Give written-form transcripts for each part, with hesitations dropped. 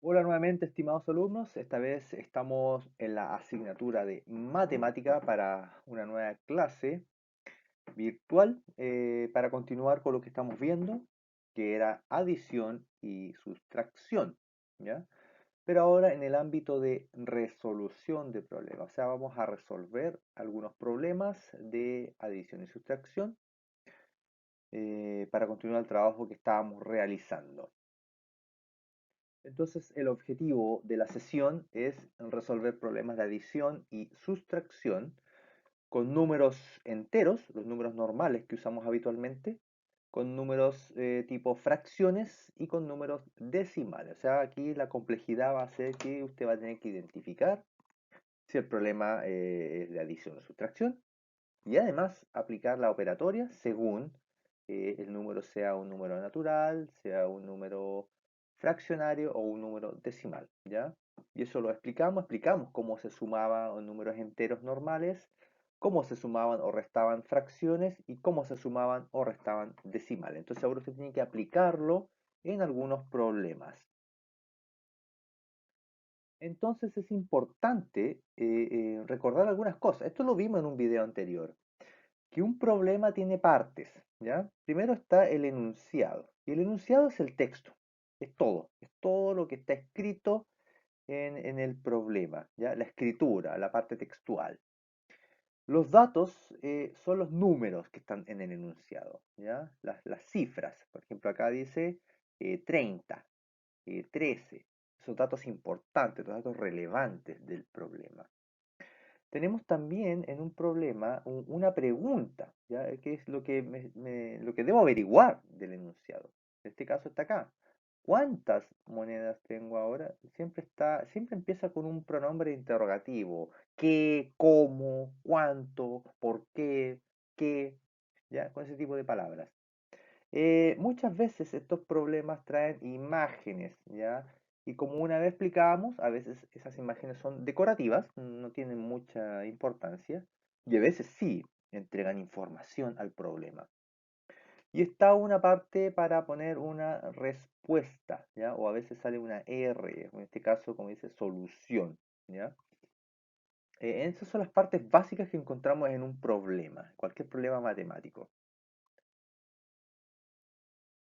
Hola nuevamente, estimados alumnos. Esta vez estamos en la asignatura de matemática para una nueva clase virtual para continuar con lo que estamos viendo, que era adición y sustracción, ¿ya? Pero ahora en el ámbito de resolución de problemas. O sea, vamos a resolver algunos problemas de adición y sustracción para continuar el trabajo que estábamos realizando. Entonces, el objetivo de la sesión es resolver problemas de adición y sustracción con números enteros, los números normales que usamos habitualmente, con números tipo fracciones y con números decimales. O sea, aquí la complejidad va a ser que usted va a tener que identificar si el problema es de adición o sustracción y además aplicar la operatoria según el número sea un número natural, sea un número fraccionario o un número decimal, ¿ya? Y eso lo explicamos cómo se sumaban números enteros normales, cómo se sumaban o restaban fracciones y cómo se sumaban o restaban decimales. Entonces ahora usted tiene que aplicarlo en algunos problemas. Entonces es importante recordar algunas cosas. Esto lo vimos en un video anterior. Que un problema tiene partes, ¿ya? Primero está el enunciado, y el enunciado es el texto, es todo lo que está escrito en el problema, ¿ya? La escritura, la parte textual. Los datos son los números que están en el enunciado, ¿ya? Las cifras, por ejemplo, acá dice 30, 13, esos datos importantes, los datos relevantes del problema. Tenemos también en un problema una pregunta, ¿ya? ¿Qué es lo que, lo que debo averiguar del enunciado? En este caso está acá. ¿Cuántas monedas tengo ahora? Siempre empieza con un pronombre interrogativo. ¿Qué? ¿Cómo? ¿Cuánto? ¿Por qué? ¿Qué? ¿Ya? Con ese tipo de palabras. Muchas veces estos problemas traen imágenes, ¿ya? Y como una vez explicábamos, a veces esas imágenes son decorativas, no tienen mucha importancia, y a veces sí entregan información al problema. Y está una parte para poner una respuesta, ¿ya? O a veces sale una R, en este caso, como dice, solución, ¿ya? Esas son las partes básicas que encontramos en un problema, cualquier problema matemático.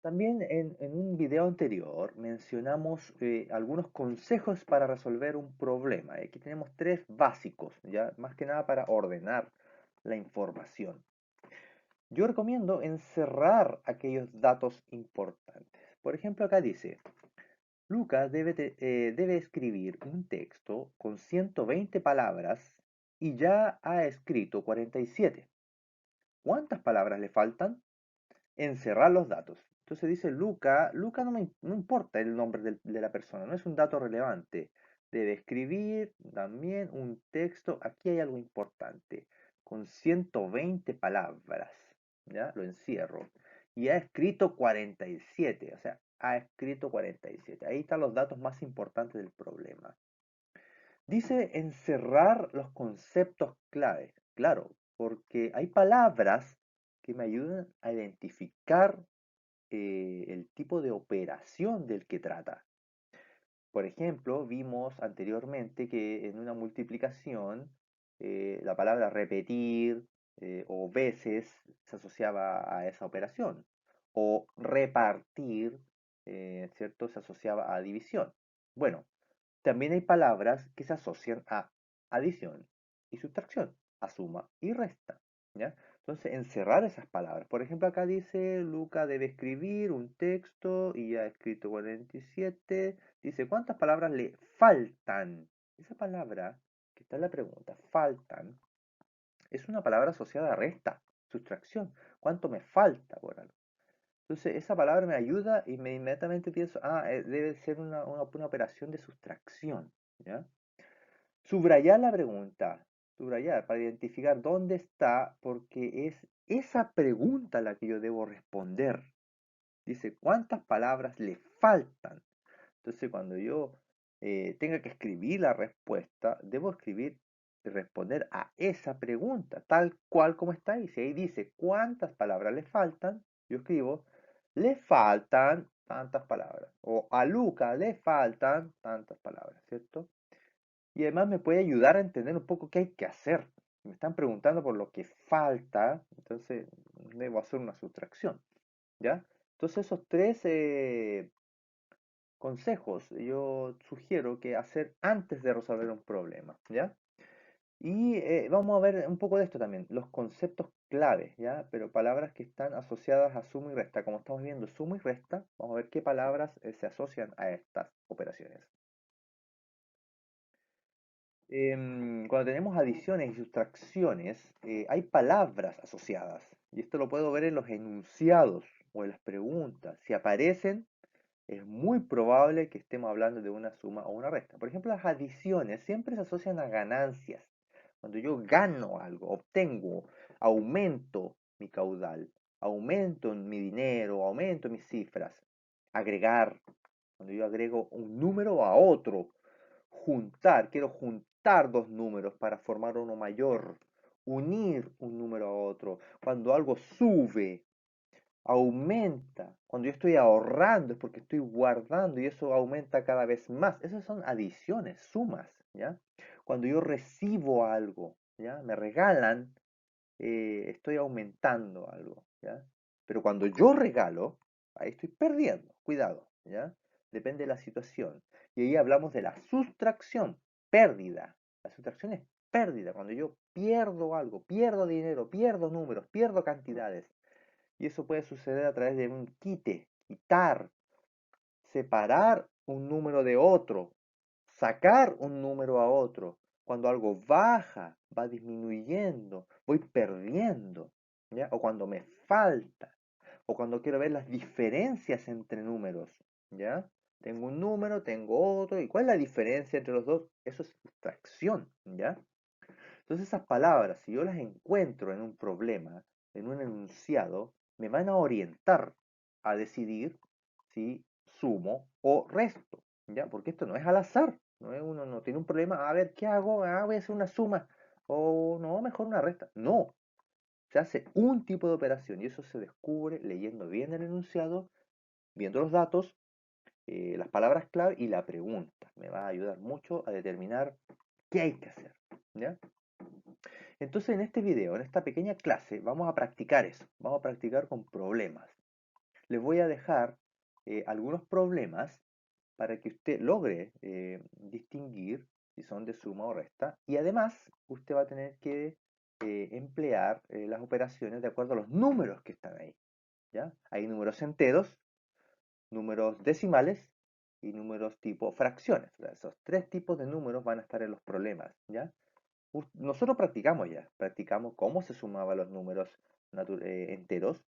También en un video anterior mencionamos algunos consejos para resolver un problema. Aquí tenemos tres básicos, ya más que nada para ordenar la información. Yo recomiendo encerrar aquellos datos importantes. Por ejemplo, acá dice, Lucas debe escribir un texto con 120 palabras y ya ha escrito 47. ¿Cuántas palabras le faltan? Encerrar los datos. Entonces dice Luca no importa el nombre de la persona, no es un dato relevante. Debe escribir también un texto, aquí hay algo importante, con 120 palabras, ¿ya? Lo encierro. Y ha escrito 47, o sea, ha escrito 47. Ahí están los datos más importantes del problema. Dice encerrar los conceptos clave. Claro, porque hay palabras que me ayudan a identificar el tipo de operación del que trata. Por ejemplo, vimos anteriormente que en una multiplicación la palabra repetir o veces se asociaba a esa operación. O repartir, ¿cierto? Se asociaba a división. Bueno, también hay palabras que se asocian a adición y sustracción, a suma y resta, ¿ya? Entonces, encerrar esas palabras. Por ejemplo, acá dice, Luca debe escribir un texto y ha escrito 47. Dice, ¿cuántas palabras le faltan? Esa palabra que está en la pregunta, faltan, es una palabra asociada a resta, sustracción. ¿Cuánto me falta por algo? Entonces, esa palabra me ayuda y me inmediatamente pienso, debe ser una operación de sustracción, ¿ya? Subrayar la pregunta, subrayar para identificar dónde está, porque es esa pregunta la que yo debo responder. Dice, ¿cuántas palabras le faltan? Entonces, cuando yo tenga que escribir la respuesta, debo escribir y responder a esa pregunta, tal cual como está ahí. Si ahí dice cuántas palabras le faltan, yo escribo le faltan tantas palabras. O a Luca le faltan tantas palabras, ¿cierto? Y además me puede ayudar a entender un poco qué hay que hacer. Me están preguntando por lo que falta, entonces debo hacer una sustracción, ¿ya? Entonces esos tres consejos yo sugiero que hacer antes de resolver un problema, ¿ya? Y vamos a ver un poco de esto también, los conceptos claves, ¿ya? Pero palabras que están asociadas a suma y resta. Como estamos viendo suma y resta, vamos a ver qué palabras se asocian a estas operaciones. Cuando tenemos adiciones y sustracciones, hay palabras asociadas. Y esto lo puedo ver en los enunciados o en las preguntas. Si aparecen, es muy probable que estemos hablando de una suma o una resta. Por ejemplo, las adiciones siempre se asocian a ganancias. Cuando yo gano algo, obtengo, aumento mi caudal, aumento mi dinero, aumento mis cifras. Agregar, cuando yo agrego un número a otro. Juntar, quiero juntar dos números para formar uno mayor. Unir un número a otro. Cuando algo sube, aumenta. Cuando yo estoy ahorrando es porque estoy guardando y eso aumenta cada vez más. Esas son adiciones, sumas, ¿ya? Cuando yo recibo algo, ¿ya? Me regalan, estoy aumentando algo, ¿ya? Pero cuando yo regalo, ahí estoy perdiendo. Cuidado, ¿ya? Depende de la situación. Y ahí hablamos de la sustracción, pérdida. La sustracción es pérdida. Cuando yo pierdo algo, pierdo dinero, pierdo números, pierdo cantidades. Y eso puede suceder a través de un quite, quitar, separar un número de otro, sacar un número a otro. Cuando algo baja, va disminuyendo, voy perdiendo, ¿ya? O cuando me falta, o cuando quiero ver las diferencias entre números, ¿ya? Tengo un número, tengo otro, ¿y cuál es la diferencia entre los dos? Eso es sustracción, ¿ya? Entonces esas palabras, si yo las encuentro en un problema, en un enunciado, me van a orientar a decidir si sumo o resto, ¿ya? Porque esto no es al azar, no es uno no tiene un problema, a ver, ¿qué hago? Ah, voy a hacer una suma, o no, mejor una resta. No, se hace un tipo de operación y eso se descubre leyendo bien el enunciado, viendo los datos, las palabras clave y la pregunta. Me va a ayudar mucho a determinar qué hay que hacer, ¿ya? Entonces en este video, en esta pequeña clase, vamos a practicar eso. Vamos a practicar con problemas. Les voy a dejar algunos problemas para que usted logre distinguir si son de suma o resta. Y además, usted va a tener que emplear las operaciones de acuerdo a los números que están ahí. ¿Ya? Hay números enteros, números decimales y números tipo fracciones. O sea, esos tres tipos de números van a estar en los problemas. ¿Ya? Nosotros practicamos ya, practicamos cómo se sumaban los números enteros,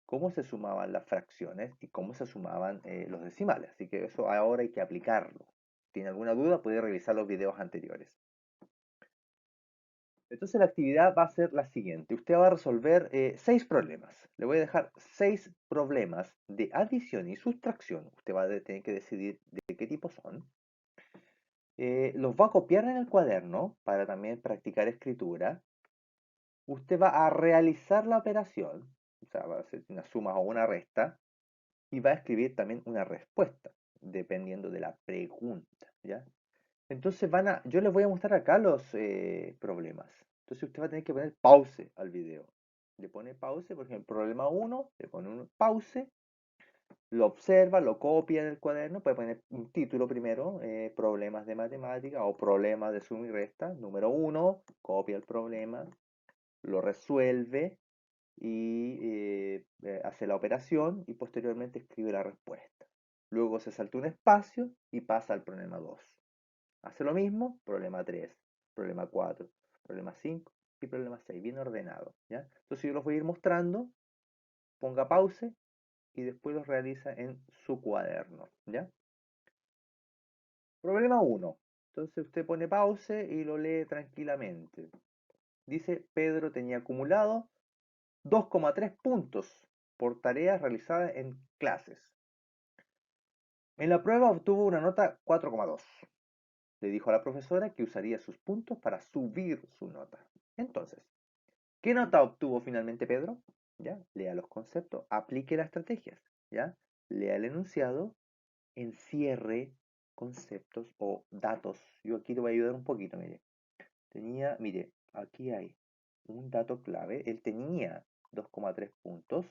cómo se sumaban las fracciones y cómo se sumaban los decimales. Así que eso ahora hay que aplicarlo. Si tiene alguna duda, puede revisar los videos anteriores. Entonces la actividad va a ser la siguiente. Usted va a resolver 6 problemas. Le voy a dejar 6 problemas de adición y sustracción. Usted va a tener que decidir de qué tipo son. Los va a copiar en el cuaderno para también practicar escritura. Usted va a realizar la operación, o sea, va a hacer una suma o una resta, y va a escribir también una respuesta, dependiendo de la pregunta, ¿ya? Entonces yo les voy a mostrar acá los problemas. Entonces usted va a tener que poner pause al video. Le pone pause, por ejemplo, problema uno, le pone un pause, lo observa, lo copia en el cuaderno, puede poner un título primero, problemas de matemática o problemas de suma y resta, número uno, copia el problema, lo resuelve y hace la operación y posteriormente escribe la respuesta. Luego se salta un espacio y pasa al problema 2. Hace lo mismo, problema 3, problema 4, problema 5 y problema 6, bien ordenado, ¿ya? Entonces yo los voy a ir mostrando, ponga pause y después los realiza en su cuaderno, ¿ya? Problema 1. Entonces usted pone pause y lo lee tranquilamente. Dice, Pedro tenía acumulado 2,3 puntos por tareas realizadas en clases. En la prueba obtuvo una nota 4,2. Le dijo a la profesora que usaría sus puntos para subir su nota. Entonces, ¿qué nota obtuvo finalmente Pedro? ¿Ya? Lea los conceptos, aplique las estrategias. ¿ya? Lea el enunciado, encierre conceptos o datos. Yo aquí te voy a ayudar un poquito, mire. Mire, aquí hay un dato clave. Él tenía 2,3 puntos.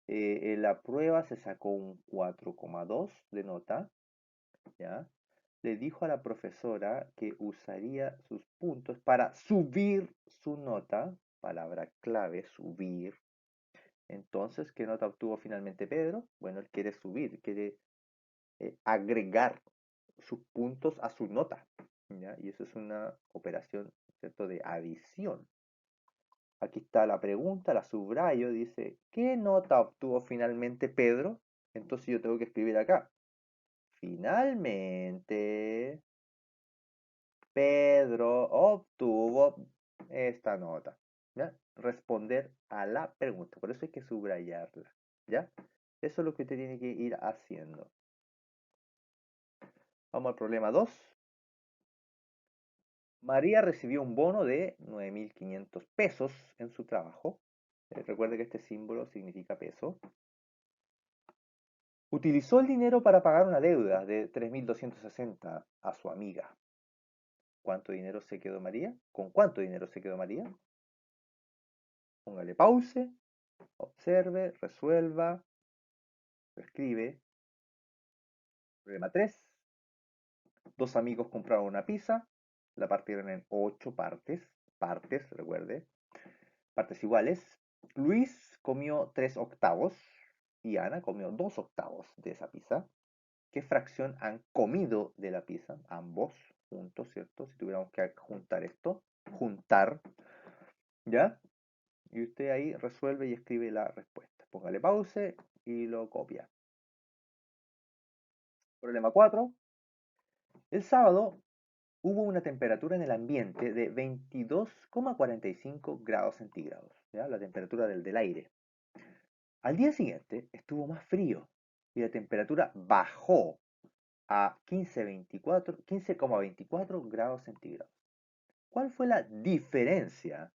En la prueba se sacó un 4,2 de nota, ¿ya? Le dijo a la profesora que usaría sus puntos para subir su nota, palabra clave, subir. Entonces, ¿qué nota obtuvo finalmente Pedro? Bueno, él quiere subir, quiere agregar sus puntos a su nota, ¿ya? Y eso es una operación, ¿cierto?, de adición. Aquí está la pregunta, la subrayo, dice, ¿qué nota obtuvo finalmente Pedro? Entonces yo tengo que escribir acá. Finalmente, Pedro obtuvo esta nota, ¿ya? Responder a la pregunta, por eso hay que subrayarla, ¿ya? Eso es lo que usted tiene que ir haciendo. Vamos al problema 2. María recibió un bono de 9.500 pesos en su trabajo. Recuerde que este símbolo significa peso. Utilizó el dinero para pagar una deuda de 3.260 a su amiga. ¿Cuánto dinero se quedó María? ¿Con cuánto dinero se quedó María? Póngale pause, observe, resuelva, escribe. Problema 3. Dos amigos compraron una pizza, la partieron en 8 partes, recuerde, partes iguales. Luis comió 3 octavos y Ana comió 2 octavos de esa pizza. ¿Qué fracción han comido de la pizza? Ambos juntos, ¿cierto? Si tuviéramos que juntar esto, juntar, ¿ya? Y usted ahí resuelve y escribe la respuesta. Póngale pause y lo copia. Problema 4. El sábado hubo una temperatura en el ambiente de 22,45 grados centígrados, ¿ya? La temperatura del aire. Al día siguiente estuvo más frío y la temperatura bajó a 15,24 grados centígrados. ¿Cuál fue la diferencia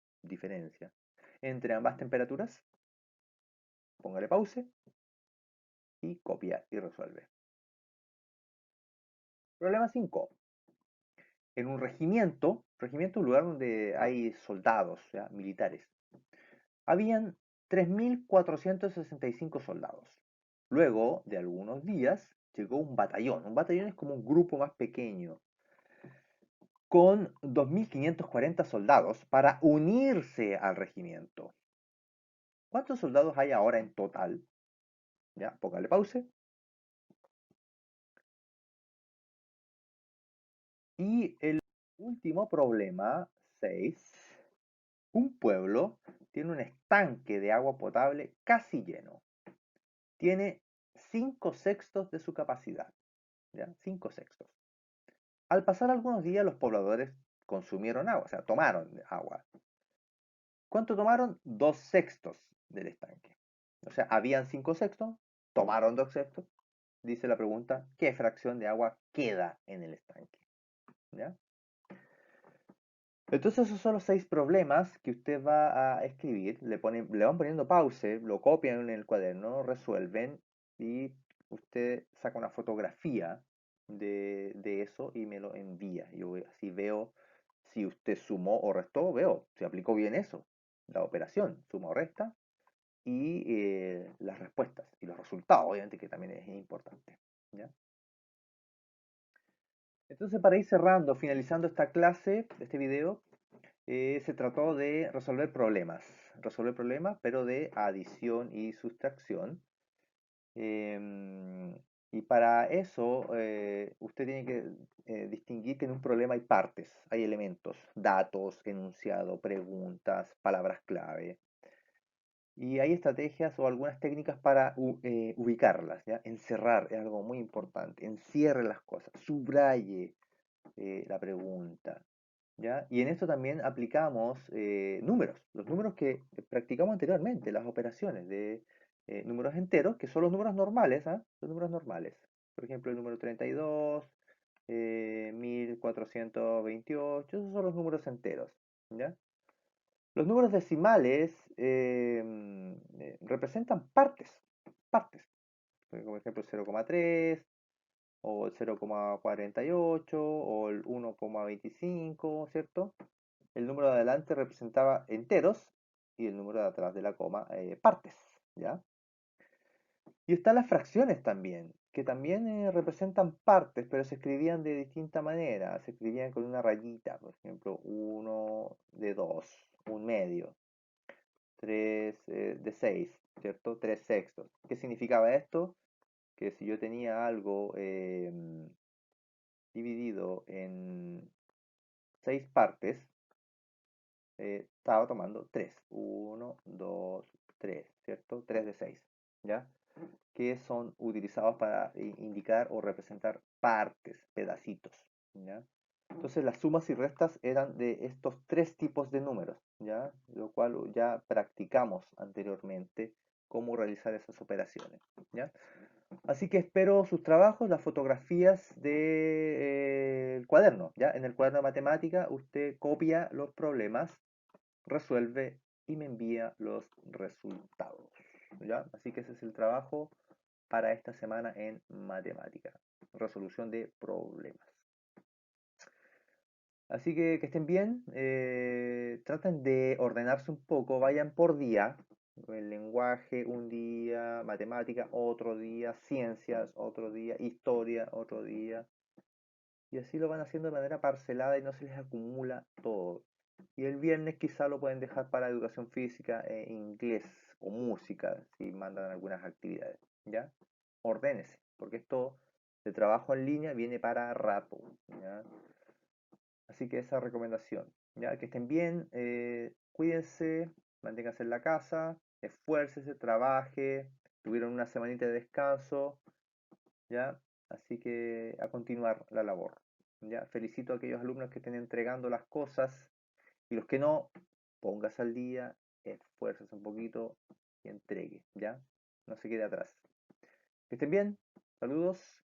entre ambas temperaturas? Póngale pause y copia y resuelve. Problema 5. En un regimiento es un lugar donde hay soldados, ¿ya? Militares. Habían 3.465 soldados. Luego de algunos días llegó un batallón. Un batallón es como un grupo más pequeño, con 2.540 soldados para unirse al regimiento. ¿Cuántos soldados hay ahora en total? Ya, póngale pause. Y el último problema, 6. Un pueblo tiene un estanque de agua potable casi lleno. Tiene 5/6 de su capacidad. ¿Ya? 5/6. Al pasar algunos días, los pobladores consumieron agua, o sea, tomaron agua. ¿Cuánto tomaron? 2/6 del estanque. O sea, habían 5/6, tomaron 2/6. Dice la pregunta, ¿qué fracción de agua queda en el estanque? ¿Ya? Entonces esos son los 6 problemas que usted va a escribir. Le van poniendo pause, lo copian en el cuaderno, resuelven y usted saca una fotografía de eso y me lo envía. Yo así veo si usted sumó o restó, veo si aplicó bien eso, la operación, suma o resta, y las respuestas y los resultados, obviamente que también es importante. ¿Ya? Entonces para ir cerrando, finalizando esta clase, este video, se trató de resolver problemas, pero de adición y sustracción. Em, y para eso, usted tiene que distinguir que en un problema hay partes, hay elementos, datos, enunciado, preguntas, palabras clave. Y hay estrategias o algunas técnicas para ubicarlas, ¿ya? Encerrar es algo muy importante. Encierre las cosas, subraye la pregunta. ¿Ya? Y en esto también aplicamos números, los números que practicamos anteriormente, las operaciones de números enteros, que son los números normales, ¿ah? Los números normales. Por ejemplo, el número 32, 1428, esos son los números enteros. ¿Ya? Los números decimales representan partes, partes. como ejemplo 0,3 o el 0,48 o el 1,25, ¿cierto? El número de adelante representaba enteros y el número de atrás de la coma partes, ¿ya? Y están las fracciones también, que también representan partes, pero se escribían de distinta manera. Se escribían con una rayita, por ejemplo, uno de 2, un medio, 3 de 6, ¿cierto? 3 sextos. ¿Qué significaba esto? Que si yo tenía algo dividido en 6 partes, estaba tomando 3. Uno, 2, 3, ¿cierto? 3 de 6, ¿ya? Que son utilizados para indicar o representar partes, pedacitos, ¿ya? Entonces las sumas y restas eran de estos tres tipos de números, ¿ya? Lo cual ya practicamos anteriormente cómo realizar esas operaciones, ¿ya? Así que espero sus trabajos, las fotografías del cuaderno, ¿ya? En el cuaderno de matemática usted copia los problemas, resuelve y me envía los resultados, ¿ya? Así que ese es el trabajo para esta semana en matemática, resolución de problemas. Así que estén bien, traten de ordenarse un poco, vayan por día, el lenguaje un día, matemática otro día, ciencias otro día, historia otro día, y así lo van haciendo de manera parcelada y no se les acumula todo. Y el viernes quizá lo pueden dejar para educación física, inglés o música, si mandan algunas actividades, ¿ya? Ordénese, porque esto de trabajo en línea viene para rato, ¿ya? Así que esa recomendación, ¿ya? Que estén bien, cuídense, manténganse en la casa, esfuércese, trabaje, tuvieron una semanita de descanso, ¿ya? Así que a continuar la labor, ¿ya? Felicito a aquellos alumnos que estén entregando las cosas y los que no, póngase al día, esfuércese un poquito y entregue, ¿ya? No se quede atrás. Que estén bien, saludos.